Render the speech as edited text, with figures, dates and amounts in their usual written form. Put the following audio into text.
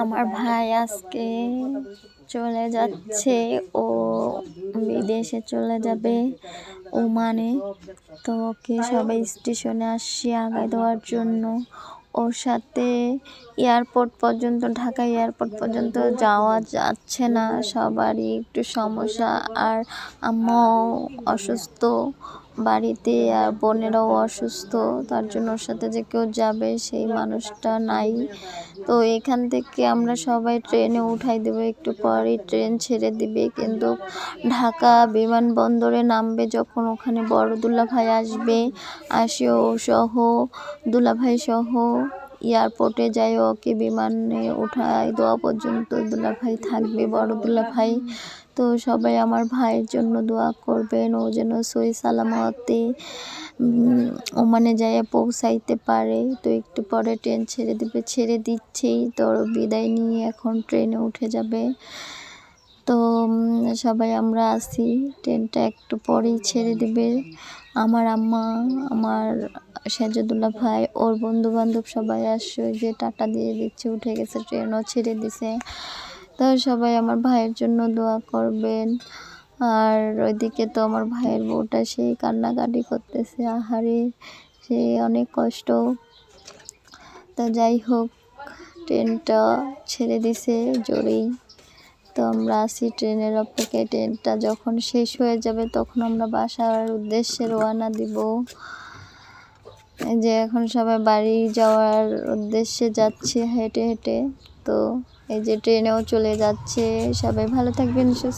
আমার ভাই আজকে চলে যাচ্ছে, ও বিদেশে চলে যাবে ওমানে। তো ওকে সবাই স্টেশনে আসছি আগায় দেওয়ার জন্য। ওর সাথে এয়ারপোর্ট পর্যন্ত, ঢাকা এয়ারপোর্ট পর্যন্ত যাওয়া যাচ্ছে না, সবারই একটু সমস্যা। আর আম্মাও অসুস্থ বাড়িতে, আর বোনেরাও অসুস্থ, তার জন্য ওর সাথে যে কেউ যাবে সেই মানুষটা নাই। তো এখান থেকে আমরা সবাই ট্রেনে উঠাই দেবো, একটু পরই ট্রেন ছেড়ে দিবে। কিন্তু ঢাকা বিমানবন্দরে নামবে যখন, ওখানে বড় দুলাভাই আসবে, আসে ও সহ দুলাভাই সহ এয়ারপোর্টে যাই ওকে বিমানে উঠাই দেওয়া পর্যন্ত দুলাভাই থাকবে, বড় দুলাভাই। তো সবাই আমার ভাইয়ের জন্য দোয়া করবেন, ও যেন সহি সালামতে ওমানে যাইয়া পৌঁছাইতে পারে। তো একটু পরে ট্রেন ছেড়ে দিবে, ছেড়ে দিচ্ছেই। তো বিদায় নিয়ে এখন ট্রেনে উঠে যাবে। তো সবাই আমরা আছি, ট্রেনটা একটু পরেই ছেড়ে দিবে। আমার আম্মা, আমার সাজেদুল্লাহ ভাই, ওর বন্ধু বান্ধব সবাই আসছে, যে টাটা দিয়ে দিচ্ছে, উঠে গেছে, ট্রেনও ছেড়ে দিছে। তো সবাই আমার ভাইয়ের জন্য দোয়া করবেন। আর ওইদিকে তো আমার ভাইয়ের বউটা সেই কান্নাকাটি করতেছে, আহারে, সে অনেক কষ্ট। তো যাই হোক, ট্রেনটা ছেড়ে দিছে জোরেই। তো আমরা আসি ট্রেনের অপেক্ষায়, ট্রেনটা যখন শেষ হয়ে যাবে তখন আমরা বাসার উদ্দেশ্যে রওনা দিব। যে এখন সবাই বাড়ি যাওয়ার উদ্দেশ্যে যাচ্ছে হেঁটে হেঁটে। তো এই যে ট্রেনেও চলে যাচ্ছে। সবাই ভালো থাকবেন, সুস্থ